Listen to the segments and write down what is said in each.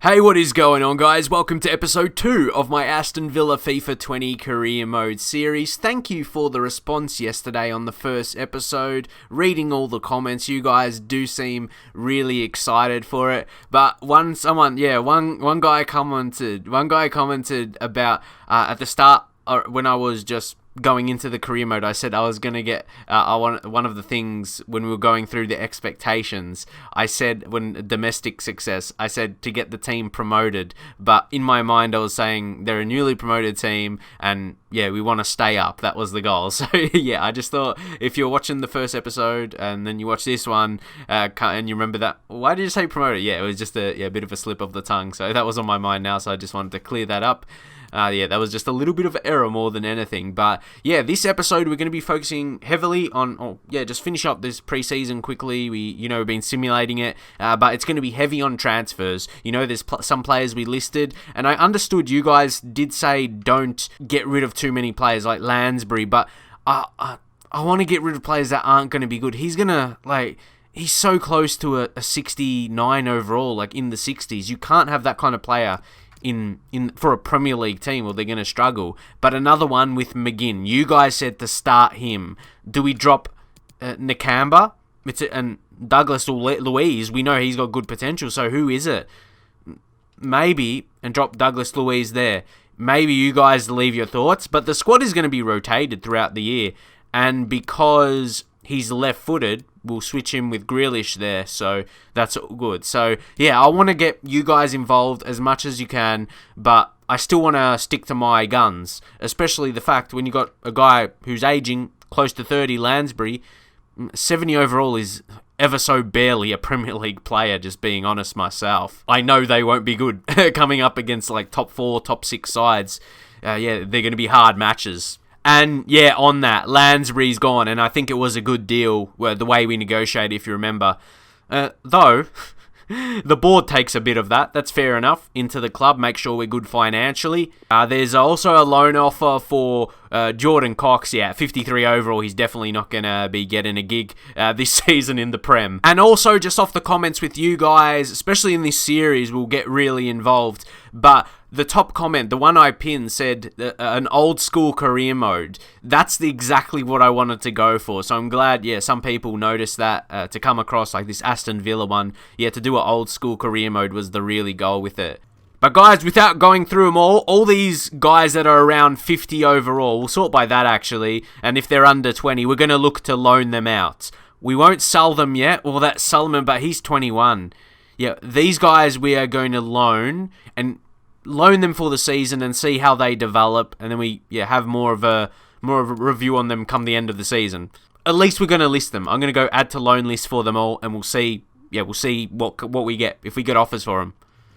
Hey, what is going on, guys? Welcome to episode 2 of my Aston Villa FIFA 20 career mode series. Thank you for the response yesterday on the first episode. Reading all the comments, you guys do seem really excited for it. But one guy commented about at the start when I was just going into the career mode, I said I was going to get, one of the things when we were going through the expectations, I said when domestic success, I said to get the team promoted, but in my mind I was saying they're a newly promoted team and yeah, we want to stay up. That was the goal. So yeah, I just thought if you're watching the first episode and then you watch this one and you remember that, why did you say promoted? Yeah, it was just a bit of a slip of the tongue. So that was on my mind now, so I just wanted to clear that up. That was just a little bit of error more than anything. But yeah, this episode we're going to be focusing heavily on, just finish up this preseason quickly. We've been simulating it, but it's going to be heavy on transfers. There's some players we listed, and I understood you guys did say don't get rid of too many players like Lansbury, but I want to get rid of players that aren't going to be good. He's so close to a 69 overall, like in the 60s. You can't have that kind of player in for a Premier League team, or they're going to struggle. But another one with McGinn. You guys said to start him. Do we drop Nakamba? And Douglas Luiz, we know he's got good potential, so who is it? Maybe, and drop Douglas Luiz there. Maybe you guys leave your thoughts, but the squad is going to be rotated throughout the year, and because he's left-footed, we'll switch him with Grealish there, so that's good. So, yeah, I want to get you guys involved as much as you can, but I still want to stick to my guns, especially the fact when you got a guy who's aging, close to 30, Lansbury, 70 overall is ever so barely a Premier League player, just being honest myself. I know they won't be good coming up against like top 4, top 6 sides. They're going to be hard matches. And yeah, on that, Lansbury's gone, and I think it was a good deal, the way we negotiated, if you remember. Though, the board takes a bit of that. That's fair enough. Into the club, make sure we're good financially. There's also a loan offer for Jordan Cox. Yeah, 53 overall. He's definitely not going to be getting a gig this season in the Prem. And also, just off the comments with you guys, especially in this series, we'll get really involved. But the top comment, the one I pinned, said an old school career mode. That's exactly what I wanted to go for. So I'm glad, some people noticed that to come across like this Aston Villa one. Yeah, to do an old school career mode was the really goal with it. But guys, without going through them all these guys that are around 50 overall, we'll sort by that actually. And if they're under 20, we're going to look to loan them out. We won't sell them yet. Well, that's Solomon, but he's 21. Yeah, these guys we are going to loan them for the season and see how they develop, and then we have more of a review on them come the end of the season. At least we're going to list them. I'm going to go add to loan list for them all, and we'll see what we get if we get offers for them.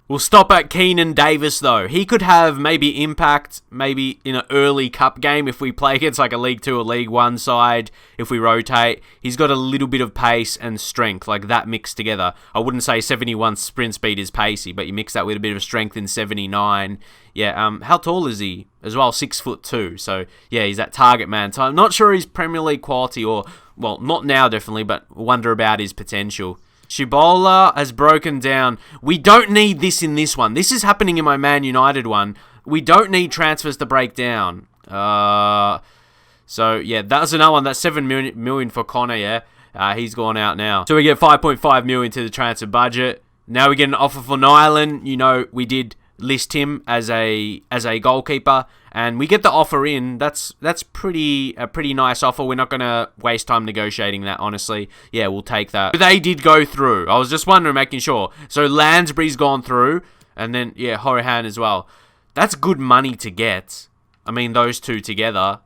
We'll stop at Keenan Davis though. He could have maybe impact, maybe in an early cup game if we play against like a League 2 or League 1 side, if we rotate. He's got a little bit of pace and strength, like that mixed together. I wouldn't say 71 sprint speed is pacey, but you mix that with a bit of strength in 79. How tall is he as well? 6'2". So yeah, he's that target man. So I'm not sure he's Premier League quality, or well, not now definitely, but wonder about his potential. Shibola has broken down. We don't need this in this one. This is happening in my Man United one. We don't need transfers to break down. So, yeah, that's another one. That's 7 million for Connor, yeah. He's gone out now. So we get 5.5 million to the transfer budget. Now we get an offer for Nyland. We did list him as a goalkeeper, and we get the offer in. That's a pretty nice offer. We're not going to waste time negotiating that, honestly. Yeah, we'll take that. But they did go through. I was just wondering, making sure. So Lansbury's gone through, and then Horahan as well. That's good money to get. I mean, those two together.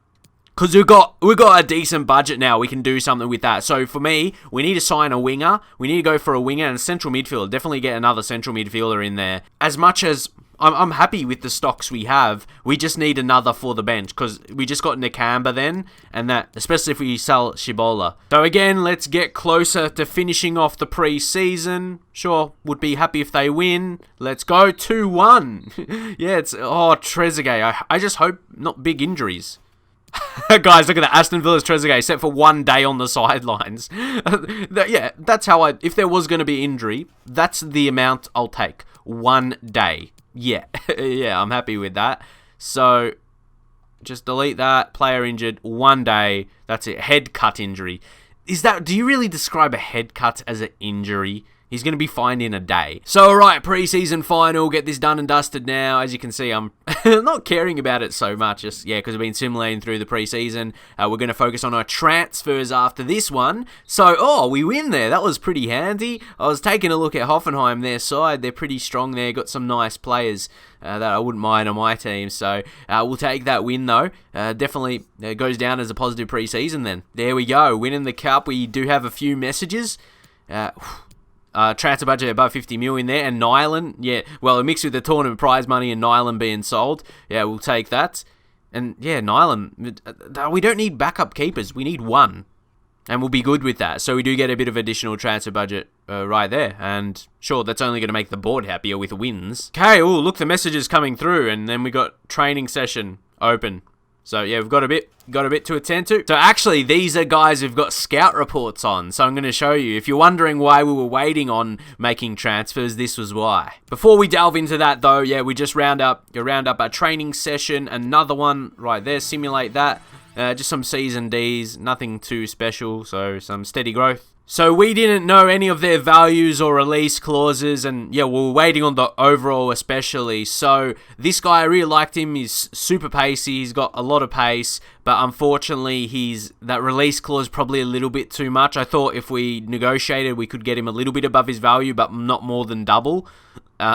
Because we've got a decent budget now. We can do something with that. So for me, we need to sign a winger. We need to go for a winger and a central midfielder. Definitely get another central midfielder in there. As much as I'm happy with the stocks we have, we just need another for the bench. Because we just got Nakamba then. And that, especially if we sell Shibola. So again, let's get closer to finishing off the pre-season. Sure, would be happy if they win. Let's go 2-1. Yeah, it's Trezeguet. I just hope not big injuries. Guys, look at that. Aston Villa's Trezeguet set for 1 day on the sidelines. Yeah, that's how if there was going to be injury, that's the amount I'll take. 1 day. Yeah, yeah, I'm happy with that. So, just delete that. Player injured, 1 day. That's it. Head cut injury. Do you really describe a head cut as an injury? He's going to be fine in a day. So, alright, preseason final. Get this done and dusted now. As you can see, I'm not caring about it so much. Just, yeah, because I've been simulating through the preseason. We're going to focus on our transfers after this one. So, we win there. That was pretty handy. I was taking a look at Hoffenheim, their side. They're pretty strong there. Got some nice players that I wouldn't mind on my team. So, we'll take that win, though. Definitely goes down as a positive preseason then. There we go. Winning the cup. We do have a few messages. Transfer budget above 50 million there, and Nyland, yeah, well, a mix with the tournament prize money and Nyland being sold, yeah, we'll take that. And yeah, Nyland, we don't need backup keepers, we need one, and we'll be good with that. So we do get a bit of additional transfer budget right there, and sure, that's only going to make the board happier with wins. Okay, oh, look, the messages coming through, and then we got training session open. So yeah, we've got a bit to attend to. So actually, these are guys who've got scout reports on. So I'm going to show you. If you're wondering why we were waiting on making transfers, this was why. Before we delve into that though, yeah, we just round up our training session. Another one right there, simulate that. Just some C's and D's, nothing too special. So some steady growth. So we didn't know any of their values or release clauses, and yeah, we were waiting on the overall especially. So this guy, I really liked him. He's super pacey. He's got a lot of pace, but unfortunately, that release clause probably a little bit too much. I thought if we negotiated, we could get him a little bit above his value, but not more than double.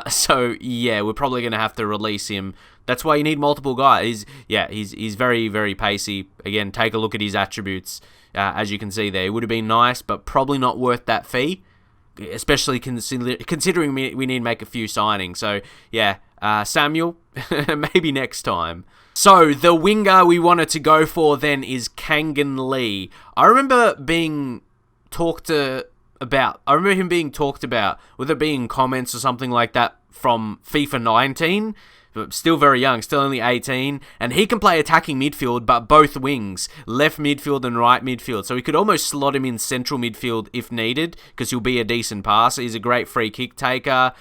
So yeah, we're probably going to have to release him. That's why you need multiple guys. He's very, very pacey. Again, take a look at his attributes. As you can see there, it would have been nice, but probably not worth that fee, especially considering we need to make a few signings. So, yeah, Samuel, maybe next time. So, the winger we wanted to go for then is Kangin Lee. I remember him being talked about, whether it be in comments or something like that from FIFA 19, but still very young, still only 18, and he can play attacking midfield, but both wings, left midfield and right midfield, so we could almost slot him in central midfield if needed, because he'll be a decent passer. He's a great free kick taker.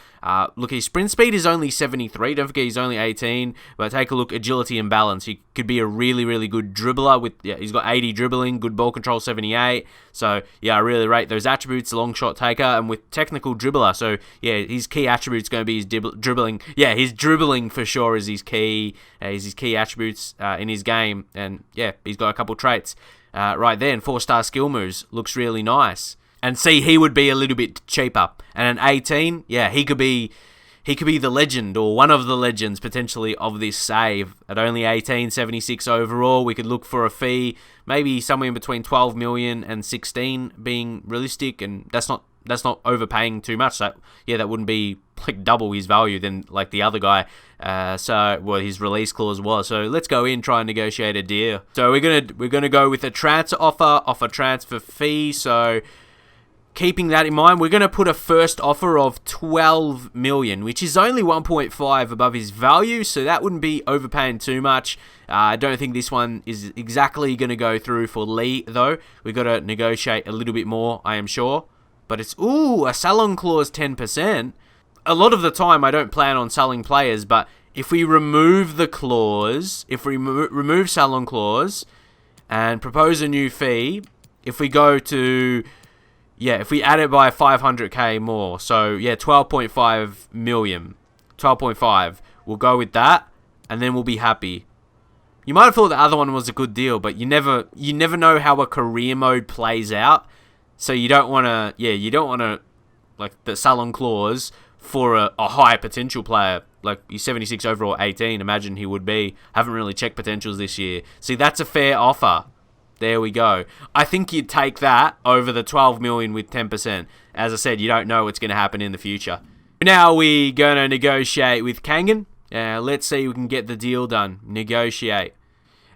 Look, his sprint speed is only 73, don't forget he's only 18, but take a look, agility and balance. He could be a really, really good dribbler. He's got 80 dribbling, good ball control 78, so yeah, I really rate those attributes, long shot taker, and with technical dribbler, so yeah, his key attributes going to be his dribbling. Yeah, his dribbling for sure is his key attributes in his game, and yeah, he's got a couple traits right there, and 4-star skill moves, looks really nice. And see, he would be a little bit cheaper. And an 18, yeah, he could be the legend or one of the legends potentially of this save. At only 18, 76 overall, we could look for a fee, maybe somewhere in between 12 million and 16 being realistic, and that's not overpaying too much. So yeah, that wouldn't be like double his value than like the other guy. His release clause was. So let's go in, try and negotiate a deal. So we're gonna go with a transfer offer transfer fee. So keeping that in mind, we're going to put a first offer of 12 million, which is only 1.5 above his value, so that wouldn't be overpaying too much. I don't think this one is exactly going to go through for Lee, though. We've got to negotiate a little bit more, I am sure. But it's, a sell-on clause 10%. A lot of the time, I don't plan on selling players, but if we remove the clause, remove sell-on clause, and propose a new fee, if we go to... yeah, if we add it by 500k more, so yeah, 12.5 million, 12.5, we'll go with that, and then we'll be happy. You might have thought the other one was a good deal, but you never know how a career mode plays out, so you don't want to, like, the sell-on clause for a high potential player, like he's 76 overall, 18, imagine he would be. Haven't really checked potentials this year. See, that's a fair offer. There we go. I think you'd take that over the 12 million with 10%. As I said, you don't know what's going to happen in the future. Now we're going to negotiate with Kangin. Let's see if we can get the deal done. Negotiate.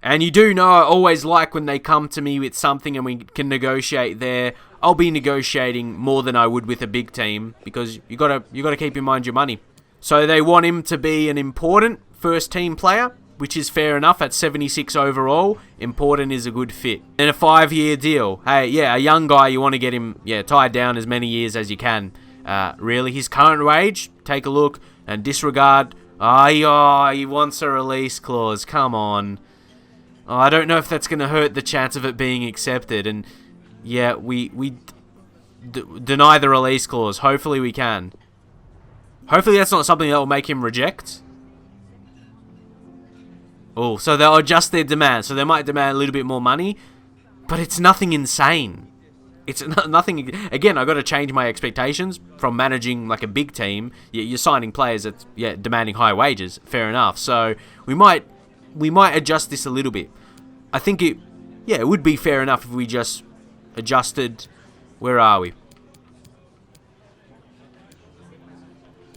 And you do know I always like when they come to me with something and we can negotiate there. I'll be negotiating more than I would with a big team because you got to keep in mind your money. So they want him to be an important first team player. which is fair enough at 76 overall. Important is a good fit. And a 5-year deal. Hey, yeah, a young guy, you want to get him tied down as many years as you can. Really, his current wage, take a look and disregard. He wants a release clause. Come on. I don't know if that's going to hurt the chance of it being accepted. And yeah, we deny the release clause. Hopefully we can. Hopefully that's not something that will make him reject. Oh, so they'll adjust their demand. So they might demand a little bit more money, but it's nothing insane. It's nothing. Again, I've got to change my expectations from managing like a big team. You're signing players that's demanding high wages. Fair enough. So we might adjust this a little bit. I think it would be fair enough if we just adjusted. Where are we?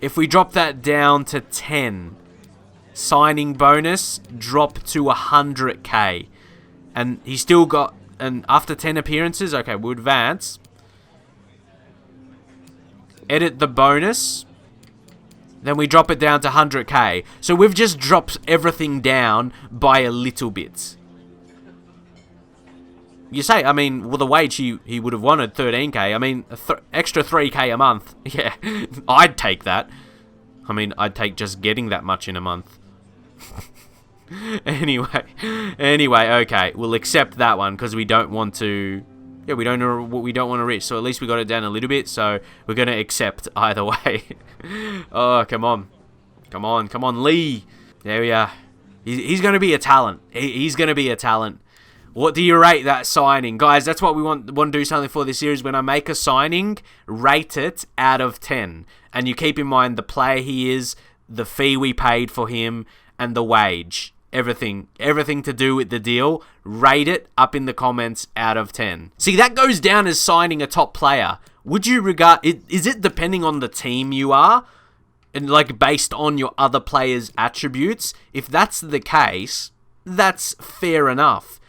If we drop that down to 10, signing bonus drop to 100k, and he's still got. And after 10 appearances, okay, we'll advance. Edit the bonus. Then we drop it down to 100k. So we've just dropped everything down by a little bit. You say, I mean, well, the wage he would have wanted 13k. I mean, extra 3k a month. Yeah, I'd take that. I mean, I'd take just getting that much in a month. Anyway, okay, we'll accept that one because we don't want to. Yeah, we don't know what we don't want to reach. So at least we got it down a little bit. So we're gonna accept either way. Oh, come on, Lee. There we are. He's gonna be a talent. He's gonna be a talent. What do you rate that signing, guys? That's what we want to do something for this series. When I make a signing, rate it out of 10, and you keep in mind the player he is, the fee we paid for him, and the wage. Everything to do with the deal, rate it up in the comments out of 10. See, that goes down as signing a top player. Would you regard it? Is it depending on the team you are, and like based on your other players' attributes? If that's the case, that's fair enough.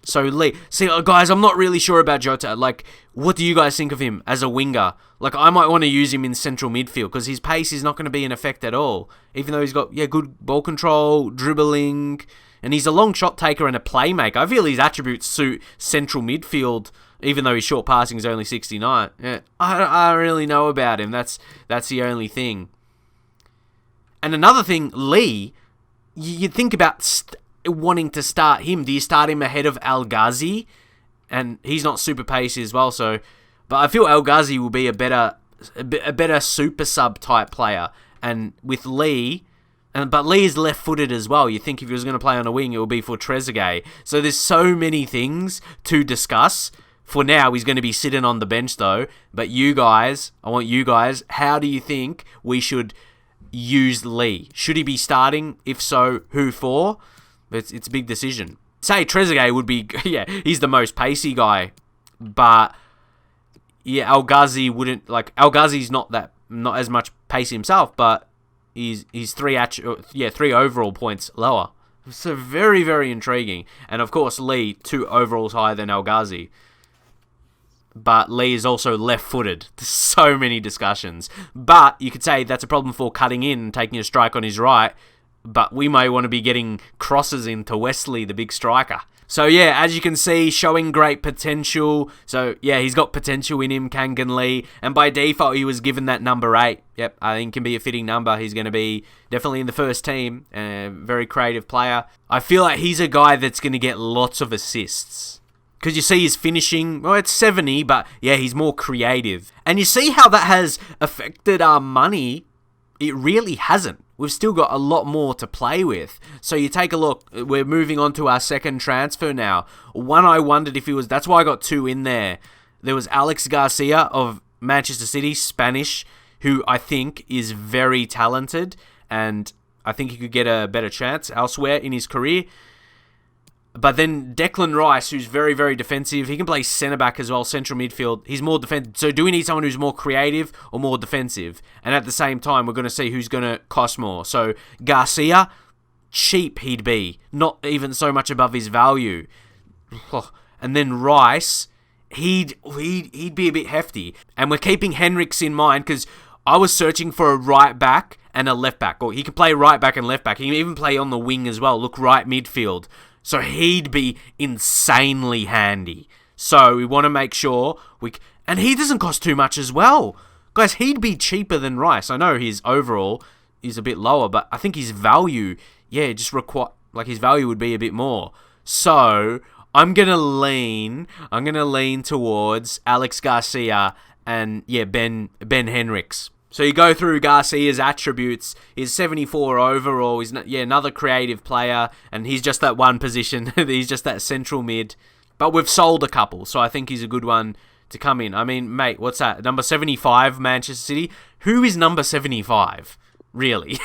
So Lee, see, guys, I'm not really sure about Jota. Like, what do you guys think of him as a winger? Like, I might want to use him in central midfield because his pace is not going to be an effect at all. Even though he's got, good ball control, dribbling, and he's a long shot taker and a playmaker. I feel his attributes suit central midfield, even though his short passing is only 69. Yeah, I don't really know about him. That's the only thing. And another thing, Lee, you think about wanting to start him. Do you start him ahead of Al Ghazi? And he's not super pacey as well, so. But I feel Al Ghazi will be a better super sub type player. And with Lee, but Lee is left-footed as well. You think if he was going to play on a wing, it would be for Trezeguet. So there's so many things to discuss. For now, he's going to be sitting on the bench though. But you guys, I want you guys, how do you think we should use Lee? Should he be starting? If so, who for? It's a big decision. Say Trezeguet would be, he's the most pacey guy, but Al Ghazi wouldn't, like, Al Ghazi's not as much pacey himself, but he's three overall points lower. So very, very intriguing. And of course, Lee, 2 overalls higher than Al Ghazi. But Lee is also left-footed. There's so many discussions. But you could say that's a problem for cutting in and taking a strike on his right. But we may want to be getting crosses into Wesley, the big striker. So yeah, as you can see, showing great potential. So yeah, he's got potential in him, Kangin Lee. And by default, he was given that number 8. Yep, I think can be a fitting number. He's going to be definitely in the first team. Very creative player. I feel like he's a guy that's going to get lots of assists. Because you see his finishing, well, it's 70, but yeah, he's more creative. And you see how that has affected our money? It really hasn't. We've still got a lot more to play with. So you take a look. We're moving on to our second transfer now. One I wondered if he was. That's why I got 2 in there. There was Alex Garcia of Manchester City, Spanish, who I think is very talented. And I think he could get a better chance elsewhere in his career. But then Declan Rice, who's very, very defensive. He can play centre-back as well, central midfield. He's more defensive. So do we need someone who's more creative or more defensive? And at the same time, we're going to see who's going to cost more. So Garcia, cheap he'd be. Not even so much above his value. And then Rice, he'd be a bit hefty. And we're keeping Hendrix in mind because I was searching for a right back and a left back. Or he can play right back and left back. He can even play on the wing as well. Look, right midfield. So he'd be insanely handy. So we want to make sure and he doesn't cost too much as well. Guys, he'd be cheaper than Rice. I know his overall is a bit lower, but I think his value, his value would be a bit more. So I'm gonna lean towards Alex Garcia and Ben Hendrix. So you go through Garcia's attributes. He's 74 overall. He's another creative player, and he's just that one position. He's just that central mid. But we've sold a couple, so I think he's a good one to come in. I mean, mate, what's that? Number 75, Manchester City. Who is number 75? Really?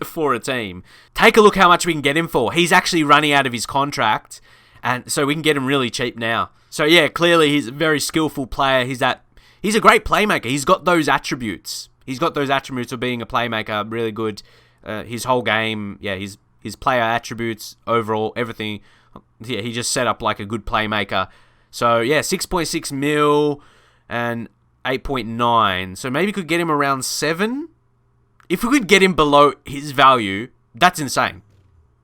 For a team. Take a look how much we can get him for. He's actually running out of his contract, and so we can get him really cheap now. So yeah, clearly he's a very skillful player. He's a great playmaker. He's got those attributes. He's got those attributes of being a playmaker, really good. His whole game, his player attributes, overall, everything. Yeah, he just set up like a good playmaker. So yeah, 6.6 mil and 8.9. So maybe could get him around 7. If we could get him below his value, that's insane.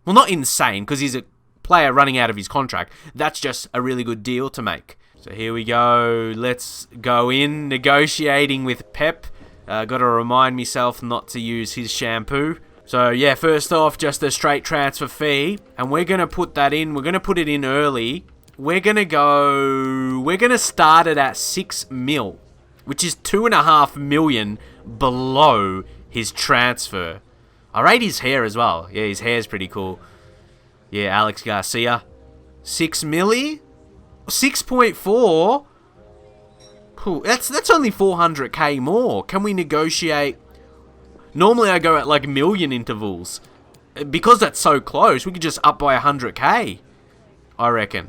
Well, not insane, because he's a player running out of his contract. That's just a really good deal to make. So here we go. Let's go in. Negotiating with Pep. Got to remind myself not to use his shampoo. So yeah, first off, just a straight transfer fee. And we're going to put that in. We're going to put it in early. We're going to start it at 6 mil, which is 2.5 million below his transfer. I rate his hair as well. Yeah, his hair's pretty cool. Yeah, Alex Garcia. 6 milli? 6.4? Cool. That's only 400k more. Can we negotiate? Normally I go at like million intervals. Because that's so close, we could just up by 100k. I reckon.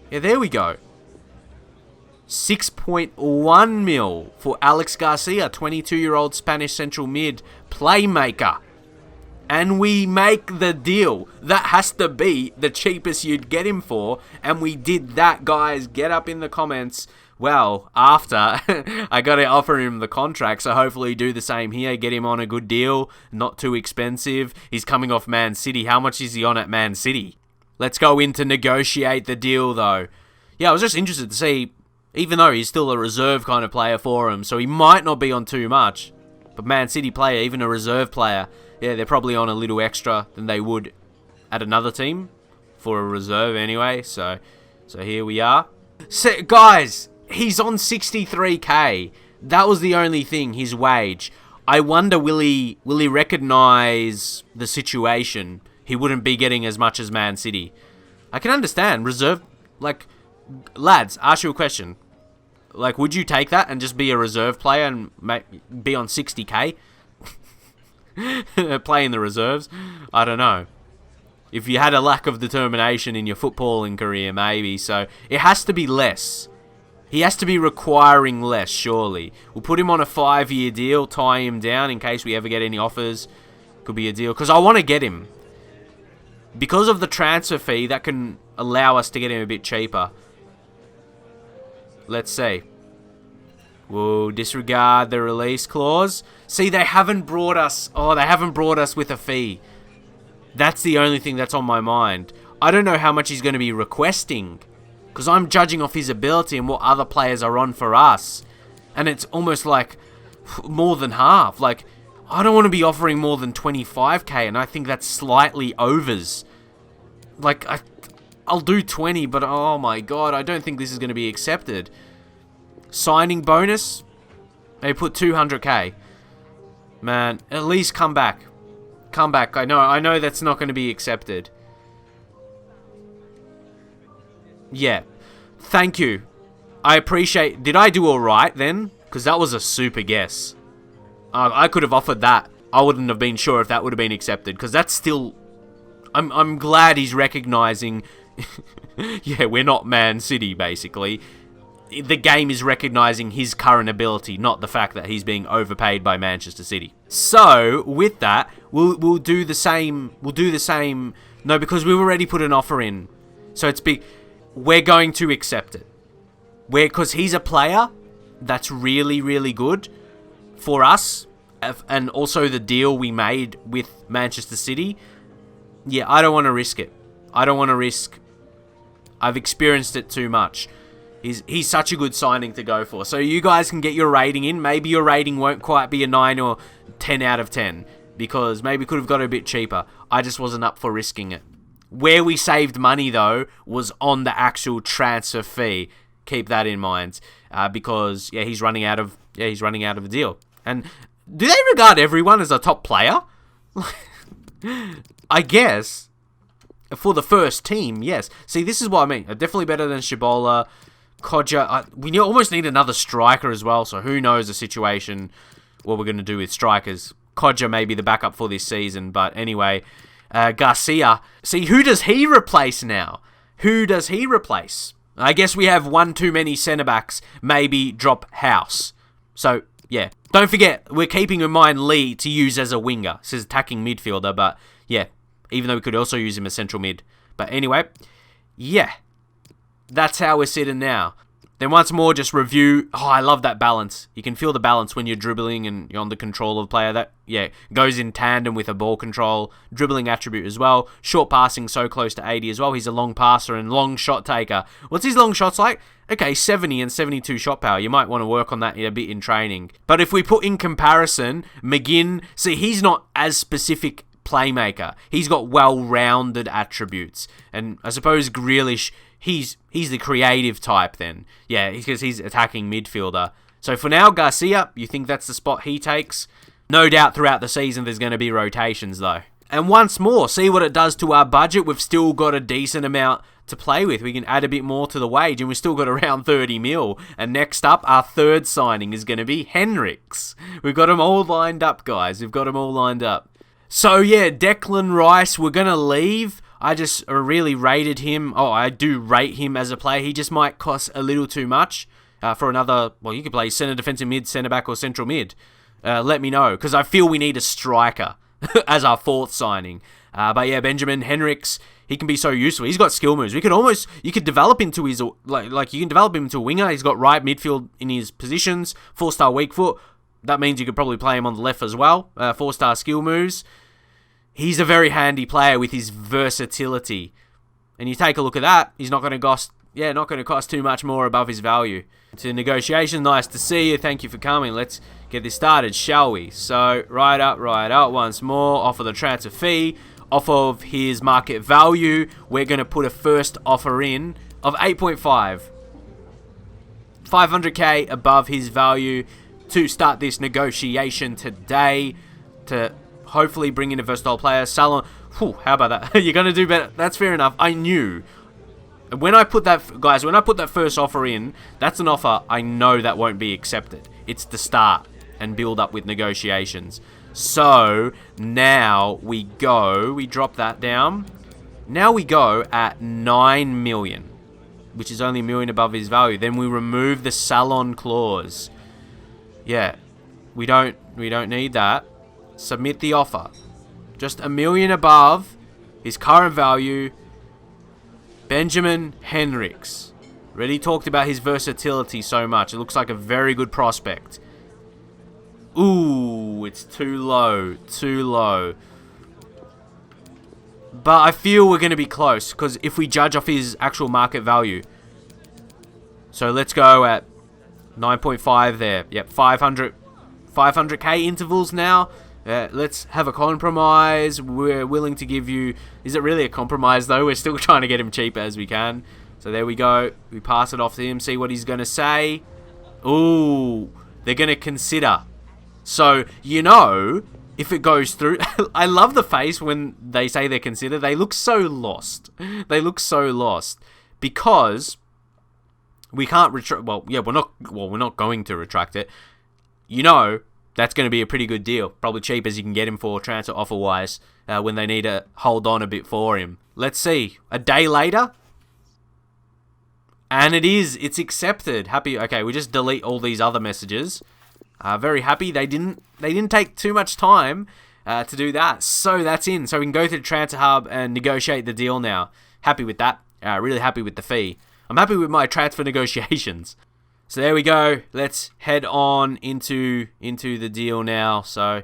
Yeah, there we go. 6.1 mil for Alex Garcia, 22-year-old Spanish central mid playmaker. And we make the deal. That has to be the cheapest you'd get him for. And we did that, guys. Get up in the comments. Well, after I got to offer him the contract, so hopefully do the same here. Get him on a good deal, not too expensive. He's coming off Man City. How much is he on at Man City? Let's go in to negotiate the deal, though. Yeah, I was just interested to see, even though he's still a reserve kind of player for him, so he might not be on too much. But Man City player, even a reserve player, yeah, they're probably on a little extra than they would at another team for a reserve anyway. So here we are. So, guys, he's on 63k. That was the only thing, his wage. I wonder, will he recognize the situation? He wouldn't be getting as much as Man City. I can understand. Reserve, like, lads, ask you a question. Like, would you take that and just be a reserve player and be on 60k? Play in the reserves? I don't know. If you had a lack of determination in your footballing career, maybe. So, it has to be less. He has to be requiring less, surely. We'll put him on a 5-year deal, tie him down in case we ever get any offers. Could be a deal. Because I want to get him. Because of the transfer fee, that can allow us to get him a bit cheaper. Let's see. We'll disregard the release clause. See, they haven't brought us... Oh, they haven't brought us with a fee. That's the only thing that's on my mind. I don't know how much he's going to be requesting. Because I'm judging off his ability and what other players are on for us. And it's almost like more than half. Like, I don't want to be offering more than 25k. And I think that's slightly overs. Like, I'll do 20, but oh my god, I don't think this is going to be accepted. Signing bonus? They put 200k. Man, at least come back. Come back. I know that's not going to be accepted. Yeah. Thank you. I appreciate... Did I do alright then? Because that was a super guess. I could have offered that. I wouldn't have been sure if that would have been accepted. Because that's still... I'm glad he's recognising... yeah, we're not Man City, basically. The game is recognising his current ability, not the fact that he's being overpaid by Manchester City. So, with that, we'll do the same... We'll do the same... No, because we've already put an offer in. So it's big... We're going to accept it. Because he's a player that's really, really good for us. and also the deal we made with Manchester City, yeah, I don't want to risk it. I don't want to risk. I've experienced it too much. He's such a good signing to go for. So you guys can get your rating in. Maybe your rating won't quite be a 9 or 10 out of 10 because maybe could have got it a bit cheaper. I just wasn't up for risking it. Where we saved money though was on the actual transfer fee. Keep that in mind because he's running out of a deal. And do they regard everyone as a top player? I guess for the first team, yes. See, this is what I mean. Definitely better than Shibola. Kodja, we almost need another striker as well, so who knows the situation, what we're going to do with strikers. Kodja may be the backup for this season, but anyway, Garcia. See, who does he replace now? Who does he replace? I guess we have one too many centre-backs, maybe drop House. So, yeah. Don't forget, we're keeping in mind Lee to use as a winger. This is attacking midfielder, but yeah, even though we could also use him as central mid. But anyway, yeah. That's how we're sitting now. Then once more, just review. Oh, I love that balance. You can feel the balance when you're dribbling and you're on the control of the player. That, yeah, goes in tandem with a ball control. Dribbling attribute as well. Short passing so close to 80 as well. He's a long passer and long shot taker. What's his long shots like? Okay, 70 and 72 shot power. You might want to work on that a bit in training. But if we put in comparison, McGinn, see, he's not as specific playmaker. He's got well-rounded attributes. And I suppose Grealish, he's the creative type then. Yeah, because he's attacking midfielder. So for now, Garcia, you think that's the spot he takes? No doubt throughout the season there's going to be rotations though. And once more, see what it does to our budget. We've still got a decent amount to play with. We can add a bit more to the wage and we've still got around 30 mil. And next up, our third signing is going to be Hendrix. We've got them all lined up, guys. We've got them all lined up. So yeah, Declan Rice, we're going to leave. I just really rated him. Oh, I do rate him as a player. He just might cost a little too much for another... Well, you could play centre, defensive mid, centre back or central mid. Let me know, because I feel we need a striker as our fourth signing. But yeah, Benjamin Hendrix, he can be so useful. He's got skill moves. You could develop into his... Like you can develop him into a winger. He's got right midfield in his positions. 4-star weak foot. That means you could probably play him on the left as well. 4-star skill moves. He's a very handy player with his versatility. And you take a look at that, he's not going to cost too much more above his value. To negotiation, nice to see you. Thank you for coming. Let's get this started, shall we? So, right up once more. Offer the transfer fee. Off of his market value, we're going to put a first offer in of 8.5. 500k above his value to start this negotiation today. To hopefully bring in a versatile player. Salon, how about that? You're going to do better. That's fair enough. I knew. When I put that first offer in, that's an offer I know that won't be accepted. It's the start and build up with negotiations. So, now we drop that down. Now we go at 9 million, which is only a million above his value. Then we remove the Salon clause. Yeah, we don't need that. Submit the offer. Just a million above his current value. Benjamin Hendrix. Already talked about his versatility so much. It looks like a very good prospect. Ooh, it's too low. Too low. But I feel we're going to be close, because if we judge off his actual market value. So let's go at 9.5 there. Yep, 500k intervals now. Let's have a compromise. We're willing to give you... Is it really a compromise, though? We're still trying to get him cheap as we can. So there we go. We pass it off to him, see what he's going to say. Ooh, they're going to consider. So, if it goes through... I love the face when they say they consider. They look so lost. They look so lost. Because we can't retract... we're not going to retract it. That's going to be a pretty good deal. Probably cheap as you can get him for transfer offer-wise when they need to hold on a bit for him. Let's see. A day later. And it's accepted. Happy. Okay, we just delete all these other messages. Very happy. They didn't take too much time to do that. So that's in. So we can go through the transfer hub and negotiate the deal now. Happy with that. Really happy with the fee. I'm happy with my transfer negotiations. So there we go. Let's head on into the deal now. So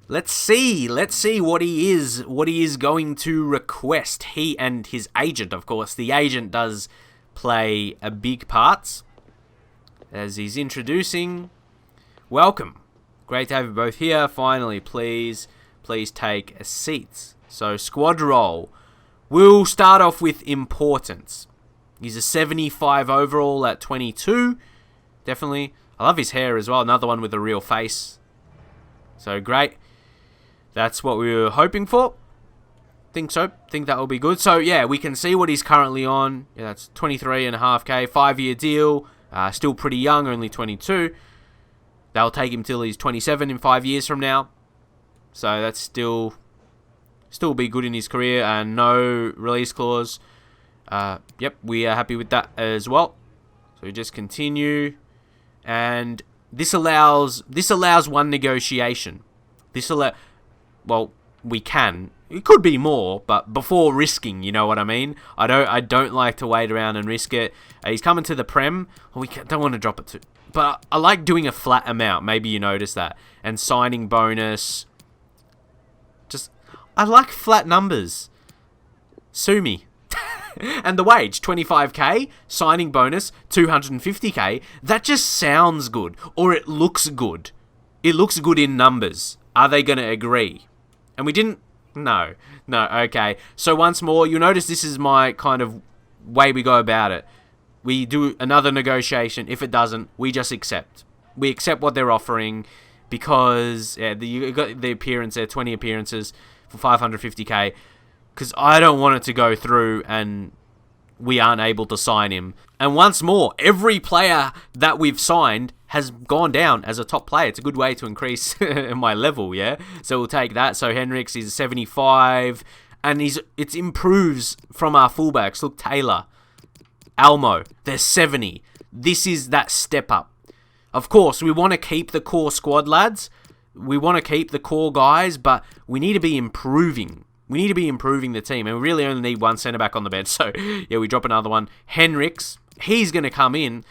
let's see what he is going to request. He and his agent, of course. The agent does play a big part as he's introducing. Welcome. Great to have you both here. Finally, please take a seat. So squad roll. We'll start off with importance. He's a 75 overall at 22. Definitely. I love his hair as well. Another one with a real face. So great. That's what we were hoping for. Think so. Think that will be good. So yeah, we can see what he's currently on. Yeah, that's 23.5k. 5-year deal. Still pretty young, only 22. That'll take him till he's 27 in 5 years from now. So that's still be good in his career, and no release clause. Yep, we are happy with that as well. So we just continue, and this allows one negotiation. Well, we can. It could be more, but before risking, you know what I mean. I don't like to wait around and risk it. He's coming to the Prem. We don't want to drop it too. But I like doing a flat amount. Maybe you noticed that. And signing bonus. I like flat numbers. Sue me. And the wage, 25k. Signing bonus, 250k. That just sounds good. Or it looks good. It looks good in numbers. Are they going to agree? And we didn't... No, okay. So once more, you'll notice this is my kind of way we go about it. We do another negotiation. If it doesn't, we just accept. We accept what they're offering because you got the appearance there, 20 appearances for 550k. Because I don't want it to go through and we aren't able to sign him. And once more, every player that we've signed has gone down as a top player. It's a good way to increase my level, yeah? So we'll take that. So Hendrix is 75, and it improves from our fullbacks. Look, Taylor, Almo, they're 70. This is that step up. Of course, we want to keep the core squad, lads. We want to keep the core guys, but we need to be improving. We need to be improving the team, and we really only need one centre-back on the bench. So, yeah, we drop another one. Hendrix, he's going to come in.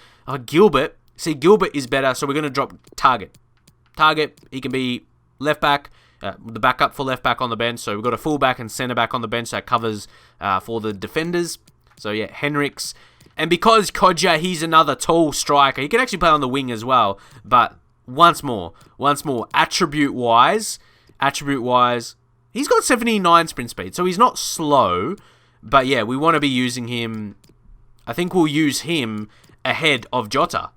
Gilbert, see, Gilbert is better, so we're going to drop Target. Target, he can be left-back, the backup for left-back on the bench. So we've got a full-back and centre-back on the bench that covers for the defenders. So, yeah, Hendrix. And because Kodja, he's another tall striker, he can actually play on the wing as well. But once more, attribute-wise, he's got 79 sprint speed, so he's not slow. But yeah, we want to be using him. I think we'll use him ahead of Jota.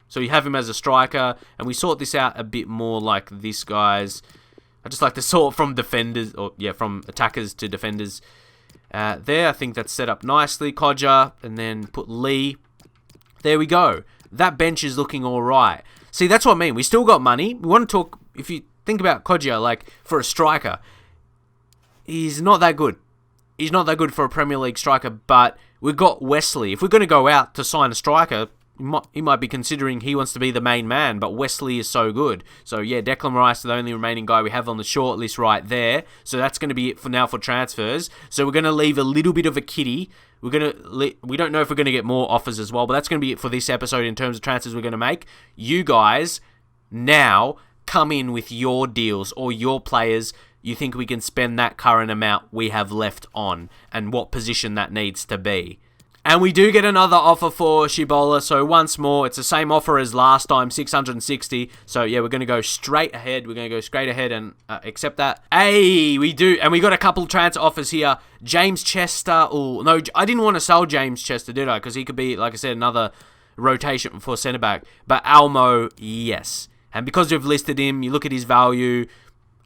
So you have him as a striker, and we sort this out a bit more like this, guys. I just like to sort from defenders, or yeah, from attackers to defenders. There, I think that's set up nicely. Kodja, and then put Lee. There we go. That bench is looking all right. See, that's what I mean. We still got money. We want to talk, if you think about Kodja, like, for a striker, he's not that good. He's not that good for a Premier League striker, but we've got Wesley. If we're going to go out to sign a striker, he might be considering he wants to be the main man, but Wesley is so good. So yeah, Declan Rice is the only remaining guy we have on the short list right there. So that's going to be it for now for transfers. So we're going to leave a little bit of a kitty. We don't know if we're going to get more offers as well, but that's going to be it for this episode in terms of transfers we're going to make. You guys now come in with your deals or your players you think we can spend that current amount we have left on and what position that needs to be. And we do get another offer for Shibola, so once more, it's the same offer as last time, 660. So yeah, we're going to go straight ahead. We're going to go straight ahead and accept that. Hey, we do. And we got a couple transfer offers here. James Chester. Oh, no, I didn't want to sell James Chester, did I? Because he could be, like I said, another rotation for centre-back. But Almo, yes. And because we've listed him, you look at his value.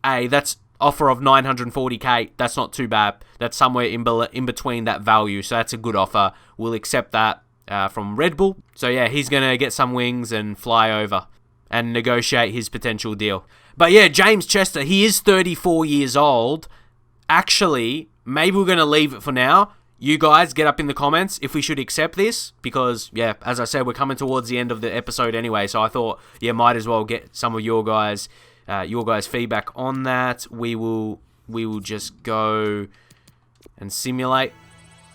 Hey, that's offer of 940k. That's not too bad. That's somewhere in between that value. So that's a good offer. We'll accept that from Red Bull. So yeah, he's going to get some wings and fly over and negotiate his potential deal. But yeah, James Chester, he is 34 years old. Actually, maybe we're going to leave it for now. You guys get up in the comments if we should accept this. Because yeah, as I said, we're coming towards the end of the episode anyway. So I thought, yeah, might as well get some of your guys' feedback on that. We will just go and simulate.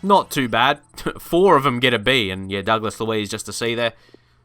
Not too bad. 4 of them get a B, and yeah, Douglas Luiz just a C there.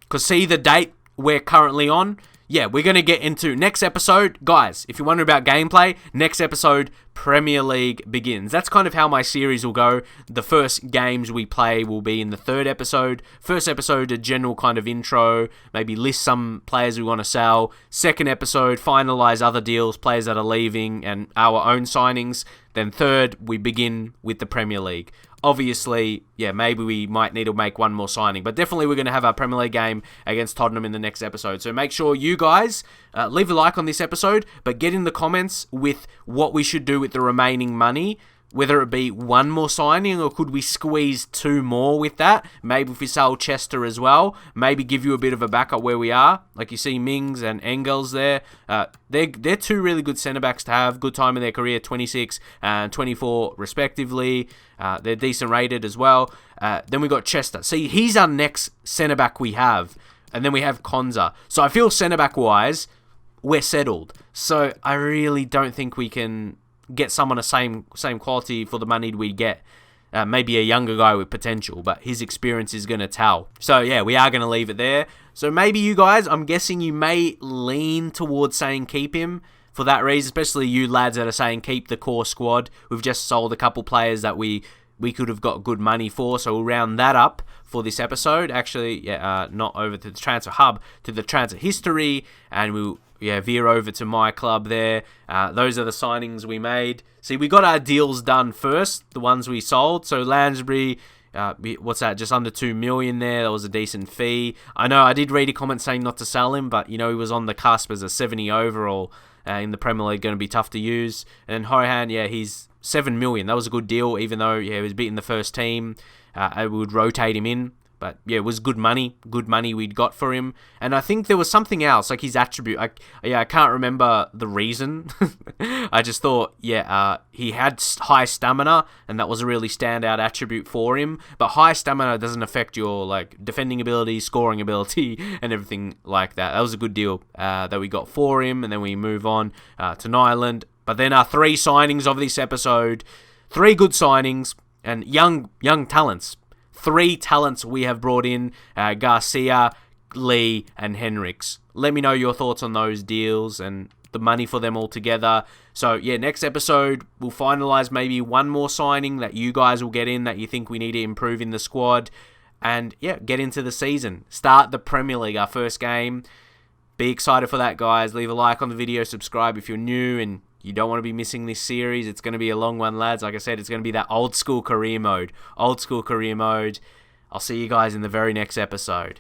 Because see the date we're currently on? Yeah, we're going to get into next episode. Guys, if you're wondering about gameplay, next episode, Premier League begins. That's kind of how my series will go. The first games we play will be in the third episode. First episode, a general kind of intro, maybe list some players we want to sell. Second episode, finalize other deals, players that are leaving, and our own signings. Then third, we begin with the Premier League. Obviously, yeah, maybe we might need to make one more signing, but definitely we're going to have our Premier League game against Tottenham in the next episode. So make sure you guys leave a like on this episode, but get in the comments with what we should do with the remaining money, whether it be one more signing or could we squeeze two more with that. Maybe if we sell Chester as well, maybe give you a bit of a backup where we are. Like you see Mings and Engels there. They're two really good centre-backs to have. Good time in their career, 26 and 24 respectively. They're decent rated as well. Then we got Chester. See, he's our next centre-back we have. And then we have Konza. So I feel centre-back-wise, we're settled. So I really don't think we can get someone the same quality for the money we get. Maybe a younger guy with potential, but his experience is going to tell. So yeah, we are going to leave it there. So maybe you guys, I'm guessing you may lean towards saying keep him for that reason, especially you lads that are saying keep the core squad. We've just sold a couple players that we could have got good money for, so we'll round that up for this episode. Actually, not over to the transfer hub, to the transfer history, and we'll veer over to my club there. Those are the signings we made. See, we got our deals done first, the ones we sold. So Lansbury, what's that, just under 2 million there. That was a decent fee. I know I did read a comment saying not to sell him, but, he was on the cusp as a 70 overall in the Premier League, going to be tough to use. And Horan, he's 7 million. That was a good deal, even though, he was beating the first team. I would rotate him in. But yeah, it was good money we'd got for him. And I think there was something else, like his attribute. I can't remember the reason. I just thought, he had high stamina, and that was a really standout attribute for him. But high stamina doesn't affect your defending ability, scoring ability, and everything like that. That was a good deal that we got for him. And then we move on to Nyland. But then our 3 signings of this episode, 3 good signings and young talents. 3 talents we have brought in, Garcia, Lee, and Hendrix. Let me know your thoughts on those deals and the money for them all together. So, yeah, next episode, we'll finalise maybe one more signing that you guys will get in that you think we need to improve in the squad. And, yeah, get into the season. Start the Premier League, our first game. Be excited for that, guys. Leave a like on the video, subscribe if you're new, and you don't want to be missing this series. It's going to be a long one, lads. Like I said, it's going to be that old school career mode. I'll see you guys in the very next episode.